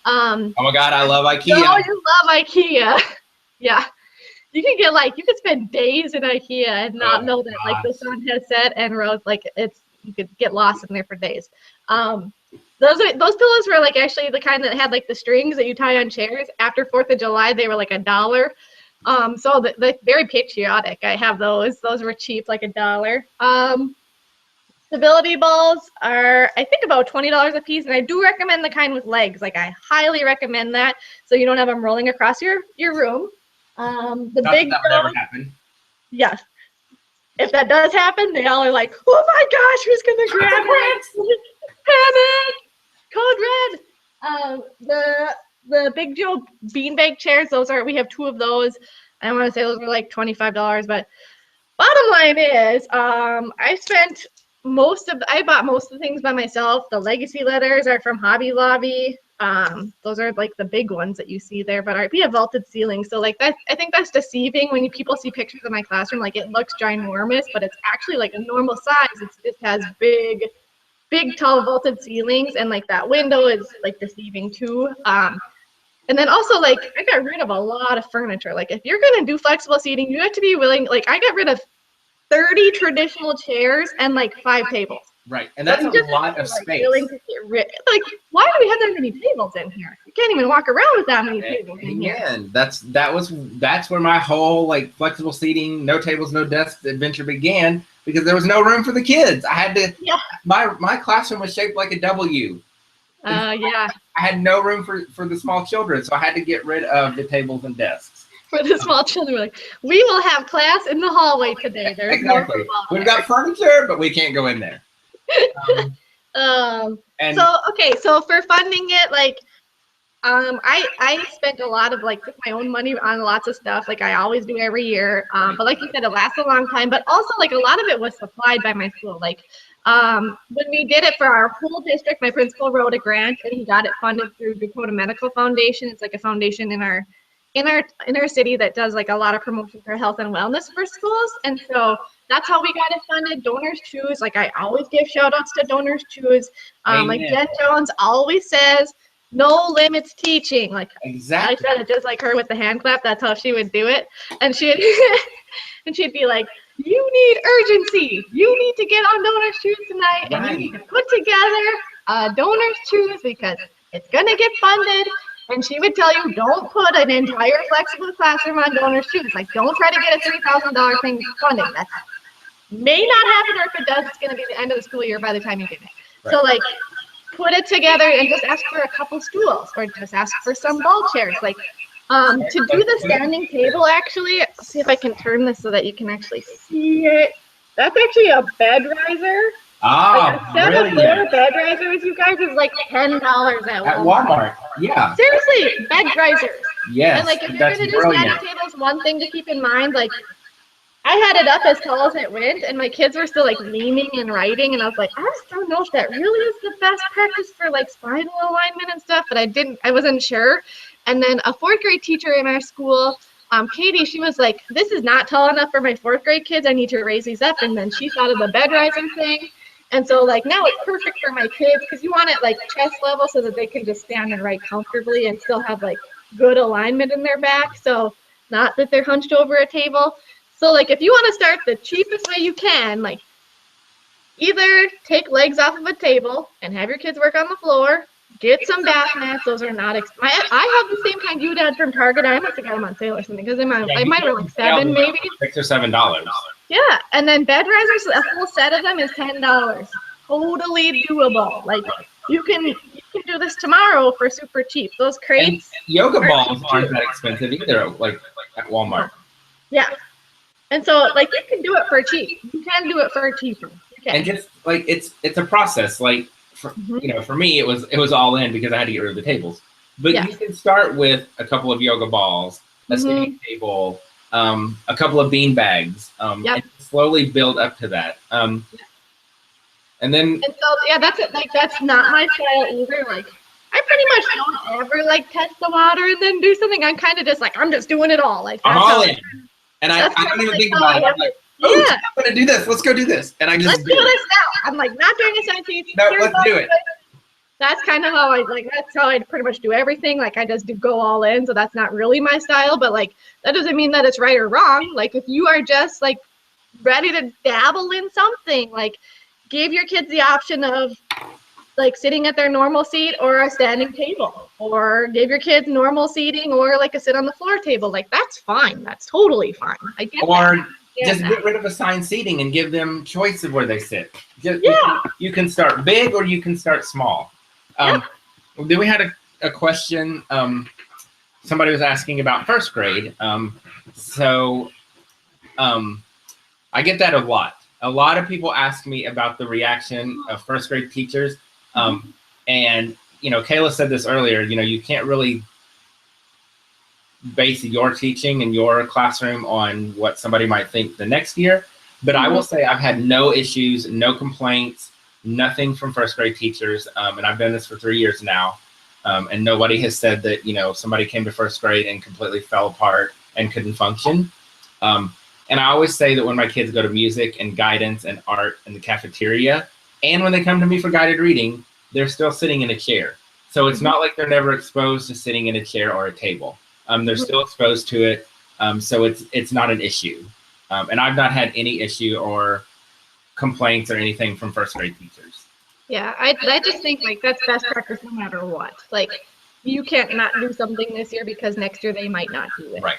Oh my God, I love IKEA. Oh, you love IKEA. Yeah. You can spend days in IKEA and not know that like the sun has set and rose, you could get lost in there for days. Those pillows were like actually the kind that had like the strings that you tie on chairs. After 4th of July, they were like $1. So they're very patriotic. I have those. Those were cheap, like $1. Stability balls are, I think, about $20 a piece, and I do recommend the kind with legs. Like, I highly recommend that, so you don't have them rolling across your room. The big that would never happen. Yeah. If that does happen, they all are like, oh my gosh, who's gonna grab it? Panic! Code red. The Big Joe beanbag chairs, we have 2 of those. I want to say those were like $25, but bottom line is, I bought most of the things by myself. The legacy letters are from Hobby Lobby. Those are like the big ones that you see there, but we have vaulted ceilings. So like that, I think that's deceiving when people see pictures of my classroom. Like, it looks ginormous, but it's actually like a normal size. It has big, tall vaulted ceilings, and like that window is like deceiving too. And then also, like, I got rid of a lot of furniture. Like, if you're gonna do flexible seating, you have to be willing. Like, I got rid of 30 traditional chairs and like 5 tables. Right, and that's a lot of space. Willing to get rid. Like, why do we have that many tables in here? You can't even walk around with that many tables in here. Again, that's where my whole like flexible seating, no tables, no desks adventure began, because there was no room for the kids. I had to. Yeah. My classroom was shaped like a W. Yeah. I had no room for the small children, so I had to get rid of the tables and desks. For the small children, we're like, we will have class in the hallway today. There's exactly. We've got furniture, but we can't go in there. So for funding it, like, I spent a lot of like my own money on lots of stuff, like I always do every year. But like you said, it lasts a long time. But also, like, a lot of it was supplied by my school. Like, when we did it for our whole district, my principal wrote a grant and he got it funded through Dakota Medical Foundation. It's like a foundation in our in our city that does like a lot of promotion for health and wellness for schools. And so that's how we got it funded. Donors Choose. Like I always give shout outs to Donors Choose. Like Jen Jones always says, no limits teaching. Like Exactly. I said it just like her with the hand clap. That's how she would do it. And she'd be like, you need urgency. You need to get on Donors Choose tonight, and you need to put together Donors Choose because it's gonna get funded. And she would tell you, don't put an entire flexible classroom on Donors Choose. Like, don't try to get a $3,000 thing funded. That may not happen, or if it does, it's going to be the end of the school year by the time you get it. Right. So, like, put it together and just ask for a couple stools, or just ask for some ball chairs. Like, to do the standing table, actually, let's see if I can turn this so that you can actually see it. That's actually a bed riser. Like a set of 4 bed risers, you guys, is like $10 at Walmart. Yeah. Seriously, bed risers. Yes. And like if you're gonna do standing tables, one thing to keep in mind, like I had it up as tall as it went, and my kids were still like leaning and writing, and I was like, I just don't know if that really is the best practice for like spinal alignment and stuff, but I wasn't sure. And then a 4th grade teacher in our school, Katie, she was like, this is not tall enough for my 4th grade kids. I need to raise these up. And then she thought of the bed riser thing. And so, like, now it's perfect for my kids because you want it, like, chest level so that they can just stand and write comfortably and still have, like, good alignment in their back. So not that they're hunched over a table. So, like, if you want to start the cheapest way you can, like, either take legs off of a table and have your kids work on the floor, get some bath mats. Those are not expensive. I have the same kind you had from Target. I must have got them on sale or something because they might were like $7 maybe. $6 or $7. Yeah, and then bed risers, a whole set of them is $10. Totally doable. Like you can do this tomorrow for super cheap. Those crates. And yoga balls aren't that expensive either, like at Walmart. Yeah, and so like you can do it for cheap. You can do it for cheaper. And just like it's a process. Like for me, it was all in because I had to get rid of the tables. But you can start with a couple of yoga balls, a standing table. A couple of bean bags, and slowly build up to that. And so that's it. Like that's not my style either. Like I pretty much don't ever like test the water and then do something. I'm kind of just like I'm just doing it all. Like I'm all in, and I don't even think about it. I'm like, I'm gonna do this. Let's go do this, and I just let's do this now. I'm like not doing a science. No, let's do it. That's kind of how that's how I pretty much do everything. Like I just do go all in. So that's not really my style, but like, that doesn't mean that it's right or wrong. Like if you are just like ready to dabble in something, like give your kids the option of like sitting at their normal seat or a standing table, or give your kids normal seating or like a sit on the floor table. Like that's fine. That's totally fine. I get that. Just get rid of assigned seating and give them choice of where they sit. You can start big or you can start small. Then we had a question. Somebody was asking about 1st grade. I get that a lot. A lot of people ask me about the reaction of 1st grade teachers. And, Kayla said this earlier, you can't really base your teaching in your classroom on what somebody might think the next year. But I will say I've had no issues, no complaints, nothing from 1st grade teachers. And I've done this for 3 years now. And nobody has said that, somebody came to 1st grade and completely fell apart and couldn't function. And I always say that when my kids go to music and guidance and art in the cafeteria, and when they come to me for guided reading, they're still sitting in a chair. So it's not like they're never exposed to sitting in a chair or a table. They're still exposed to it. So it's not an issue. And I've not had any issue or complaints or anything from 1st grade teachers. Yeah, I just think like that's best practice no matter what. Like you can't not do something this year because next year they might not do it. Right.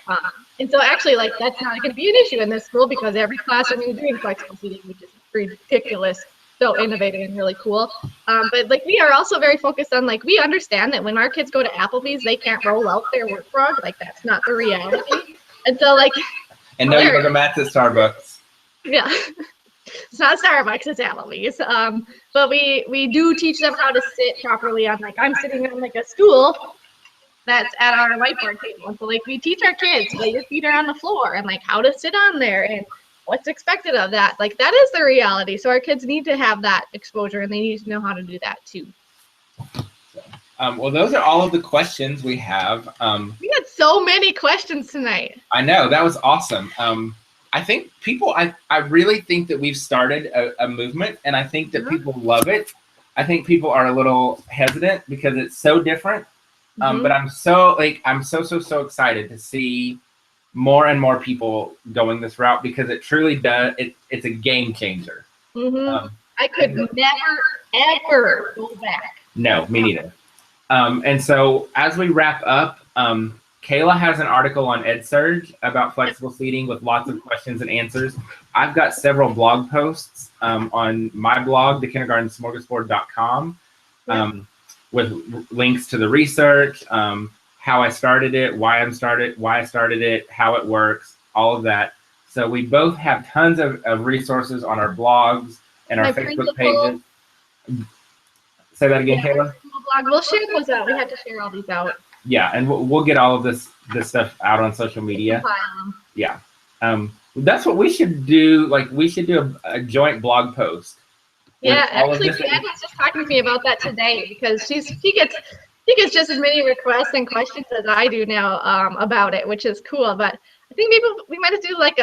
And so actually like that's not going to be an issue in this school because every classroom is doing flexible seating, which is ridiculous, so innovative and really cool. But like we are also very focused on like we understand that when our kids go to Applebee's, they can't roll out their work frog. Like that's not the reality. And so like. And no yoga mats at Starbucks. Yeah. It's not Starbucks, it's Applebee's. But we do teach them how to sit properly on like I'm sitting on like a stool that's at our whiteboard table. And so like we teach our kids lay your feet are on the floor and like how to sit on there and what's expected of that. Like that is the reality. So our kids need to have that exposure and they need to know how to do that too. Well, those are all of the questions we have. We had so many questions tonight. I know, that was awesome. I think people, I really think that we've started a movement, and I think that people love it. I think people are a little hesitant because it's so different. But I'm so excited to see more and more people going this route, because it truly does. It's a game changer. I could never, ever go back. No, me neither. And so as we wrap up, Kayla has an article on EdSurge about flexible seating with lots of questions and answers. I've got several blog posts on my blog, thekindergartensmorgasbord.com, with links to the research, how I started it, why I started it, how it works, all of that. So we both have tons of resources on our blogs and our Facebook pages. Say that again, Kayla? Blog. We'll share those out. We have to share all these out. Yeah, and we'll get all of this stuff out on social media. Yeah. That's what we should do. Like, we should do a joint blog post. Yeah, actually, Jen was just talking to me about that today, because she gets just as many requests and questions as I do now about it, which is cool. But I think maybe we might have to do like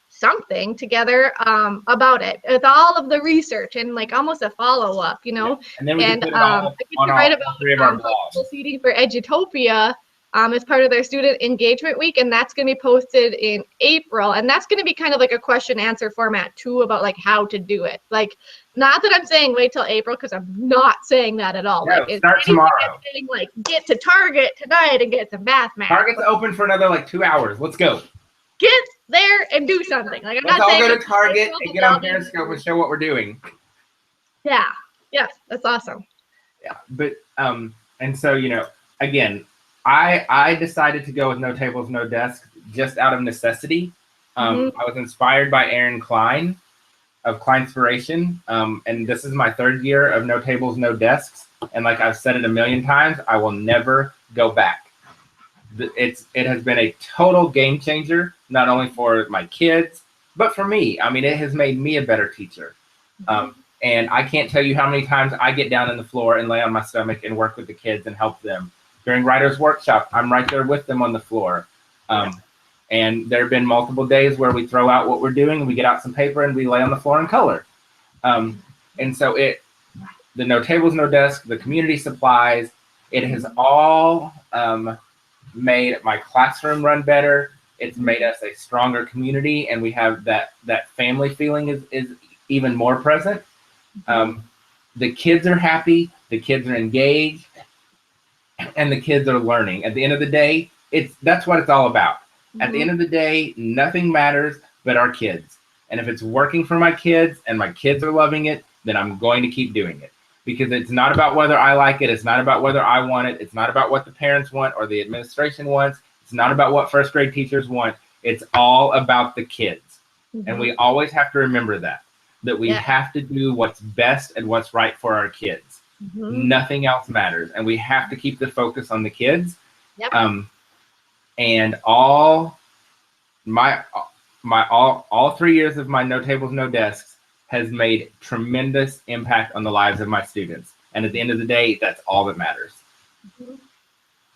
something together about it with all of the research and like almost a follow-up, you know. Yeah. And then we can put it all on write about flexible seating for Edutopia as part of their student engagement week, and that's going to be posted in April, and that's going to be kind of like a question answer format too, about like how to do it. Like, not that I'm saying wait till April, because I'm not saying that at all. No, like, start tomorrow. Saying, like, get to Target tonight and get some bath mats. Target's open for another like 2 hours. Let's go. Get there and do something. Like, Let's all go to Target and get on Periscope and show what we're doing. Yeah. Yes, that's awesome. Yeah, but and so, you know, again, I decided to go with no tables, no desks just out of necessity. I was inspired by Aaron Klein of Kleinspiration, and this is my 3rd year of no tables, no desks. And like I've said it a million times, I will never go back. It has been a total game changer, not only for my kids, but for me. I mean, it has made me a better teacher. And I can't tell you how many times I get down on the floor and lay on my stomach and work with the kids and help them. During Writer's Workshop, I'm right there with them on the floor. And there have been multiple days where we throw out what we're doing, and we get out some paper and we lay on the floor and color. And so the no tables, no desk, the community supplies, it has all made my classroom run better. It's made us a stronger community, and we have that family feeling is even more present. The kids are happy, the kids are engaged, and the kids are learning. At the end of the day, that's what it's all about. At the end of the day, nothing matters but our kids. And if it's working for my kids and my kids are loving it, then I'm going to keep doing it. Because it's not about whether I like it. It's not about whether I want it. It's not about what the parents want or the administration wants. It's not about what 1st grade teachers want. It's all about the kids. And we always have to remember that we have to do what's best and what's right for our kids. Nothing else matters. And we have to keep the focus on the kids. And all 3 years of my no tables, no desks has made tremendous impact on the lives of my students. And at the end of the day, that's all that matters.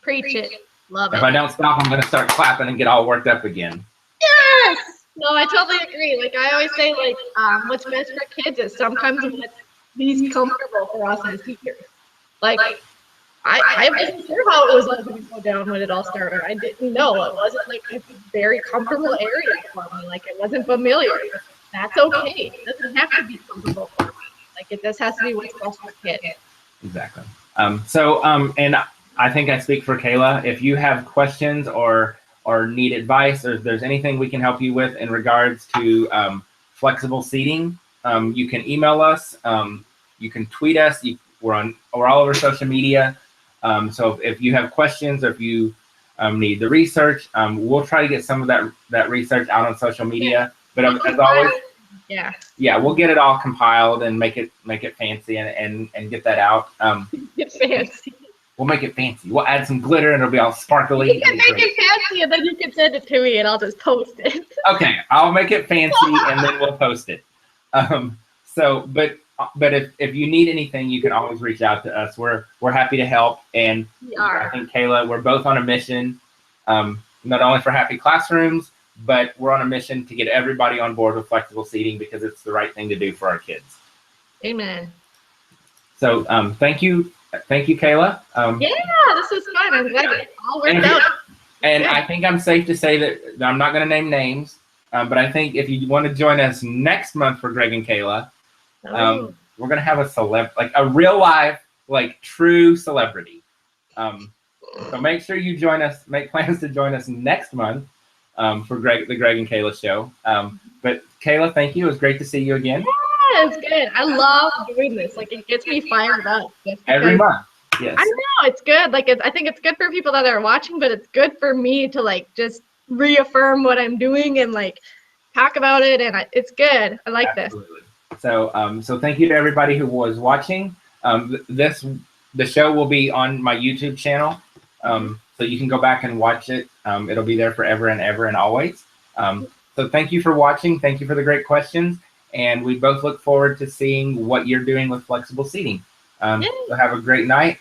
Preach it. Love it. If I don't stop, I'm going to start clapping and get all worked up again. Yes! No, I totally agree. Like, I always say, like, what's best for kids is sometimes what's least comfortable for us as teachers. Like, I wasn't sure how it was like to go down when it all started. I didn't know. It wasn't like a very comfortable area for me. Like, it wasn't familiar. That's okay. It doesn't have to be comfortable for me. Like, it just has to be what's best for kids. Exactly. And I think I speak for Kayla. If you have questions or need advice, or if there's anything we can help you with in regards to flexible seating, you can email us. You can tweet us. We're all over social media. So if you have questions, or if you need the research, we'll try to get some of that research out on social media. But as always, we'll get it all compiled and make it fancy and get that out. Get fancy. We'll make it fancy. We'll add some glitter and it'll be all sparkly. You can make it fancy and then you can send it to me and I'll just post it. Okay, I'll make it fancy and then we'll post it. But but if you need anything, you can always reach out to us. We're happy to help. And I think, Kayla, we're both on a mission, not only for happy classrooms, but we're on a mission to get everybody on board with flexible seating because it's the right thing to do for our kids. Amen. So thank you, Kayla. Yeah, this was fun. I'm glad it all worked out. And I think I'm safe to say that I'm not going to name names, but I think if you want to join us next month for Greg and Kayla, we're going to have a real life, like true celebrity. So make sure you join us, make plans to join us next month for the Greg and Kayla show. But Kayla, thank you. It was great to see you again. Yeah, it's good. I love doing this. Like, it gets me fired up. Every month. Yes. I know, it's good. Like, I think it's good for people that are watching, but it's good for me to, like, just reaffirm what I'm doing and, like, talk about it. And it's good. I like Absolutely. This. So thank you to everybody who was watching. The show will be on my YouTube channel. So you can go back and watch it. It'll be there forever and ever and always. So thank you for watching. Thank you for the great questions. And we both look forward to seeing what you're doing with flexible seating. So have a great night.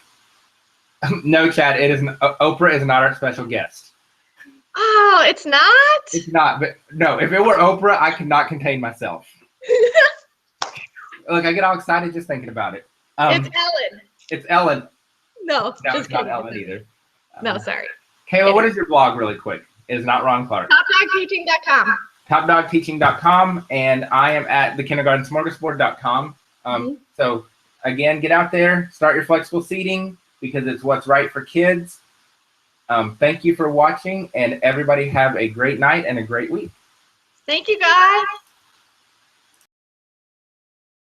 No, Chad, it is Oprah is not our special guest. Oh, it's not? It's not, but no, if it were Oprah, I could not contain myself. Look, I get all excited just thinking about it. It's Ellen. It's Ellen. No, it's not Ellen either. No, sorry. Kayla, what is your blog really quick? It is not Ron Clark. TopDogTeaching.com. TopDogTeaching.com, and I am at thekindergartensmorgasbord.com. So again, get out there, start your flexible seating because it's what's right for kids. Thank you for watching, and everybody have a great night and a great week. Thank you, guys.